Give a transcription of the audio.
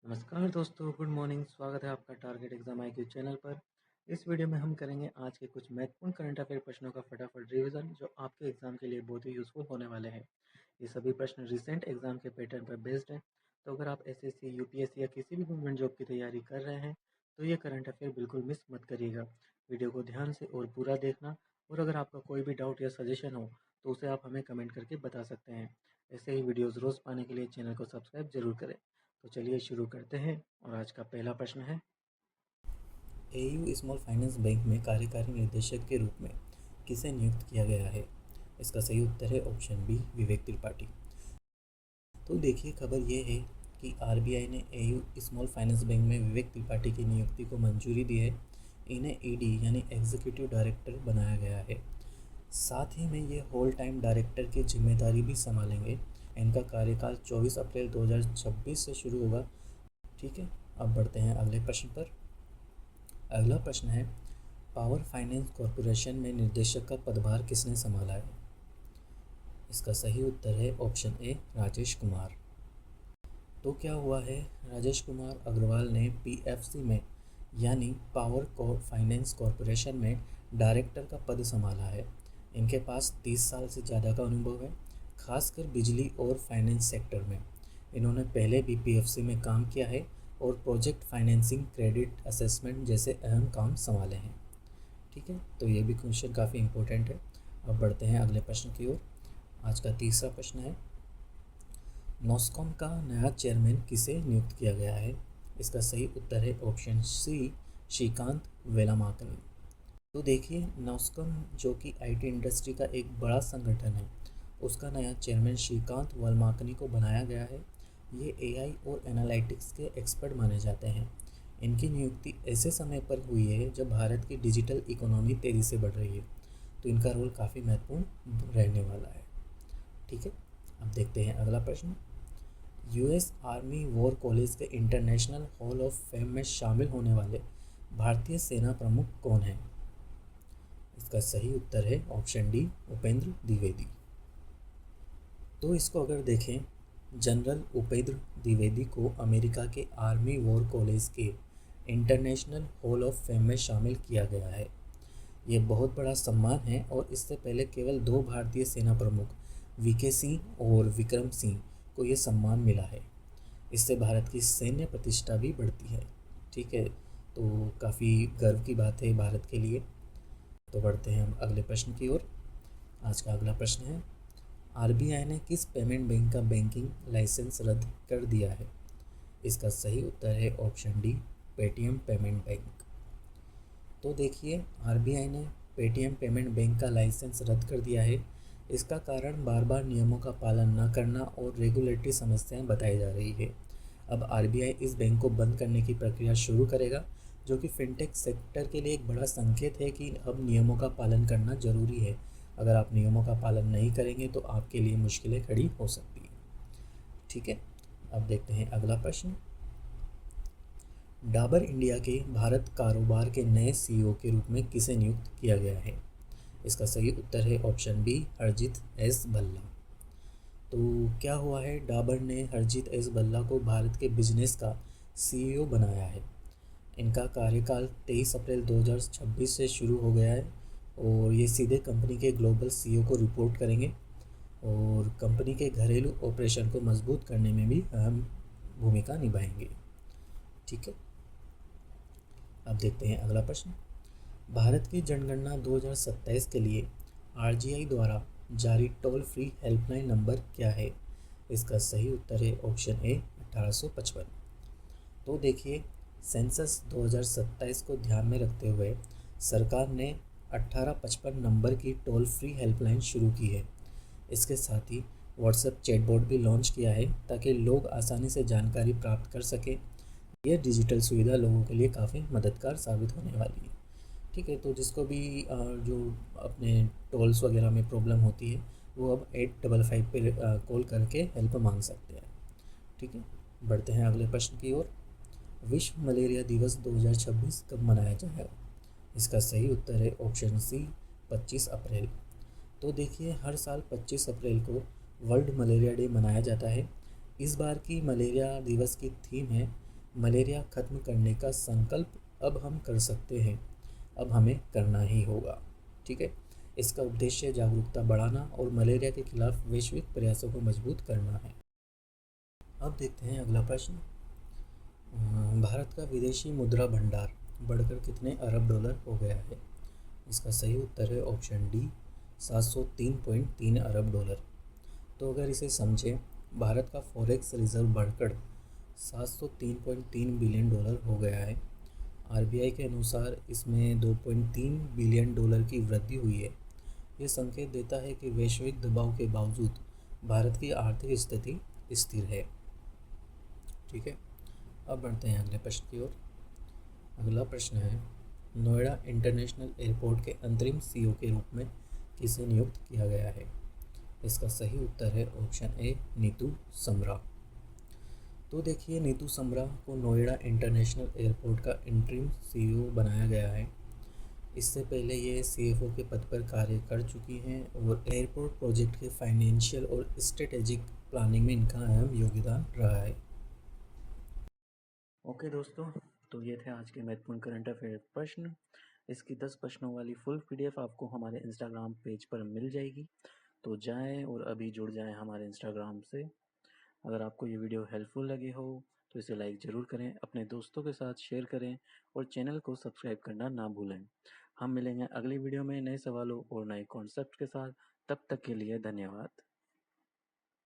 नमस्कार दोस्तों, good morning. स्वागत है आपका टारगेट एग्जाम IQ चैनल पर। इस वीडियो में हम करेंगे आज के कुछ महत्वपूर्ण करंट अफेयर प्रश्नों का फटाफट रिवीजन जो आपके एग्जाम के लिए बहुत ही यूजफुल होने वाले हैं। ये सभी प्रश्न रिसेंट एग्जाम के पैटर्न पर बेस्ड हैं। तो अगर आप SSC, UPSC या किसी भी गवर्नमेंट जॉब की तैयारी कर रहे हैं तो ये करंट अफेयर बिल्कुल मिस मत करिएगा। वीडियो को ध्यान से और पूरा देखना, और अगर आपका कोई भी डाउट या सजेशन हो तो उसे आप हमें कमेंट करके बता सकते हैं। ऐसे ही वीडियोज़ रोज़ पाने के लिए चैनल को सब्सक्राइब जरूर करें। तो चलिए शुरू करते हैं। और आज का पहला प्रश्न है, AU स्मॉल फाइनेंस बैंक में कार्यकारी निदेशक के रूप में किसे नियुक्त किया गया है? इसका सही उत्तर है ऑप्शन बी, विवेक त्रिपाठी। तो देखिए, खबर ये है कि RBI ने AU स्मॉल फाइनेंस बैंक में विवेक त्रिपाठी की नियुक्ति को मंजूरी दी है। इन्हें ED यानी एग्जीक्यूटिव डायरेक्टर बनाया गया है। साथ ही में ये होल टाइम डायरेक्टर की जिम्मेदारी भी संभालेंगे। इनका कार्यकाल 24 अप्रैल 2026 से शुरू होगा। ठीक है, अब बढ़ते हैं अगले प्रश्न पर। अगला प्रश्न है, पावर फाइनेंस कॉरपोरेशन में निदेशक का पदभार किसने संभाला है? इसका सही उत्तर है ऑप्शन ए, राजेश कुमार। तो क्या हुआ है, राजेश कुमार अग्रवाल ने PFC में यानी पावर फाइनेंस कॉरपोरेशन में डायरेक्टर का पद संभाला है। इनके पास 30 साल से ज़्यादा का अनुभव है, खासकर बिजली और फाइनेंस सेक्टर में। इन्होंने पहले भी PFC में काम किया है और प्रोजेक्ट फाइनेंसिंग, क्रेडिट असेसमेंट जैसे अहम काम संभाले हैं। ठीक है, तो ये भी क्वेश्चन काफ़ी इम्पोर्टेंट है। अब बढ़ते हैं अगले प्रश्न की ओर। आज का तीसरा प्रश्न है, नॉस्कॉम का नया चेयरमैन किसे नियुक्त किया गया है? इसका सही उत्तर है ऑप्शन सी, श्रीकांत वेलामाकनी। तो देखिए, नॉस्कॉम जो कि IT इंडस्ट्री का एक बड़ा संगठन है, उसका नया चेयरमैन श्रीकांत वेलामाकनी को बनाया गया है। ये AI और एनालिटिक्स के एक्सपर्ट माने जाते हैं। इनकी नियुक्ति ऐसे समय पर हुई है जब भारत की डिजिटल इकोनॉमी तेज़ी से बढ़ रही है, तो इनका रोल काफ़ी महत्वपूर्ण रहने वाला है। ठीक है, अब देखते हैं अगला प्रश्न। US आर्मी वॉर कॉलेज के इंटरनेशनल हॉल ऑफ फेम में शामिल होने वाले भारतीय सेना प्रमुख कौन हैं? इसका सही उत्तर है ऑप्शन डी, उपेंद्र द्विवेदी। तो इसको अगर देखें, जनरल उपेंद्र द्विवेदी को अमेरिका के आर्मी वॉर कॉलेज के इंटरनेशनल हॉल ऑफ फेम में शामिल किया गया है। ये बहुत बड़ा सम्मान है और इससे पहले केवल 2 भारतीय सेना प्रमुख VK सिंह और विक्रम सिंह को ये सम्मान मिला है। इससे भारत की सैन्य प्रतिष्ठा भी बढ़ती है। ठीक है, तो काफ़ी गर्व की बात है भारत के लिए। तो बढ़ते हैं हम अगले प्रश्न की ओर। आज का अगला प्रश्न है, RBI ने किस पेमेंट बैंक का बैंकिंग लाइसेंस रद्द कर दिया है? इसका सही उत्तर है option D, Paytm payment bank. तो देखिए, RBI ने पेटीएम पेमेंट बैंक का लाइसेंस रद्द कर दिया है। इसका कारण बार बार नियमों का पालन न करना और रेगुलेटरी समस्याएं बताई जा रही है। अब RBI इस बैंक को बंद करने की प्रक्रिया शुरू करेगा, जो कि फिनटेक सेक्टर के लिए एक बड़ा संकेत है कि अब नियमों का पालन करना ज़रूरी है। अगर आप नियमों का पालन नहीं करेंगे तो आपके लिए मुश्किलें खड़ी हो सकती हैं। ठीक है, अब देखते हैं अगला प्रश्न। डाबर इंडिया के भारत कारोबार के नए CEO के रूप में किसे नियुक्त किया गया है? इसका सही उत्तर है option B, Harjeet S Bhalla. तो क्या हुआ है, डाबर ने हरजीत एस भल्ला को भारत के बिजनेस का CEO बनाया है। इनका कार्यकाल 23 अप्रैल 2026 से शुरू हो गया है और ये सीधे कंपनी के ग्लोबल CEO को रिपोर्ट करेंगे और कंपनी के घरेलू ऑपरेशन को मजबूत करने में भी अहम भूमिका निभाएंगे। ठीक है, अब देखते हैं अगला प्रश्न। भारत की जनगणना 2027 के लिए RGI द्वारा जारी टोल फ्री हेल्पलाइन नंबर क्या है? इसका सही उत्तर है ऑप्शन ए, 1855। तो देखिए, सेंसस 2027 को ध्यान में रखते हुए सरकार ने 1855 नंबर की टोल फ्री हेल्पलाइन शुरू की है। इसके साथ ही व्हाट्सएप चैटबॉट भी लॉन्च किया है ताकि लोग आसानी से जानकारी प्राप्त कर सकें। यह डिजिटल सुविधा लोगों के लिए काफ़ी मददगार साबित होने वाली है। ठीक है, तो जिसको भी जो अपने टोल्स वगैरह में प्रॉब्लम होती है वो अब 855 पे कॉल करके हेल्प मांग सकते हैं। ठीक है, बढ़ते हैं अगले प्रश्न की ओर। विश्व मलेरिया दिवस 2026 कब मनाया जाएगा? इसका सही उत्तर है ऑप्शन सी, 25 अप्रैल। तो देखिए, हर साल 25 अप्रैल को वर्ल्ड मलेरिया डे मनाया जाता है। इस बार की मलेरिया दिवस की थीम है मलेरिया खत्म करने का संकल्प अब हम कर सकते हैं, अब हमें करना ही होगा। ठीक है, इसका उद्देश्य जागरूकता बढ़ाना और मलेरिया के खिलाफ वैश्विक प्रयासों को मजबूत करना है। अब देखते हैं अगला प्रश्न। भारत का विदेशी मुद्रा भंडार बढ़कर कितने अरब डॉलर हो गया है? इसका सही उत्तर है ऑप्शन डी, 703.3 अरब डॉलर। तो अगर इसे समझें, भारत का फॉरेक्स रिजर्व बढ़कर 703.3 बिलियन डॉलर हो गया है। आरबीआई के अनुसार इसमें 2.3 बिलियन डॉलर की वृद्धि हुई है। ये संकेत देता है कि वैश्विक दबाव के बावजूद भारत की आर्थिक स्थिति स्थिर है। ठीक है, अब बढ़ते हैं अगले प्रश्न की ओर। अगला प्रश्न है, नोएडा इंटरनेशनल एयरपोर्ट के अंतरिम सीईओ के रूप में किसे नियुक्त किया गया है? इसका सही उत्तर है ऑप्शन ए, नीतू समरा। तो देखिए, नीतू समरा को नोएडा इंटरनेशनल एयरपोर्ट का इंटरिम सीईओ बनाया गया है। इससे पहले ये सीएफओ के पद पर कार्य कर चुकी हैं और एयरपोर्ट प्रोजेक्ट के फाइनेंशियल और स्ट्रेटेजिक प्लानिंग में इनका अहम योगदान रहा है। ओके दोस्तों, तो ये थे आज के महत्वपूर्ण करंट अफेयर प्रश्न। इसकी 10 प्रश्नों वाली फुल पीडीएफ आपको हमारे इंस्टाग्राम पेज पर मिल जाएगी, तो जाएं और अभी जुड़ जाएं हमारे इंस्टाग्राम से। अगर आपको ये वीडियो हेल्पफुल लगी हो तो इसे लाइक ज़रूर करें, अपने दोस्तों के साथ शेयर करें और चैनल को सब्सक्राइब करना ना भूलें। हम मिलेंगे अगली वीडियो में नए सवालों और नए कॉन्सेप्ट के साथ। तब तक के लिए धन्यवाद।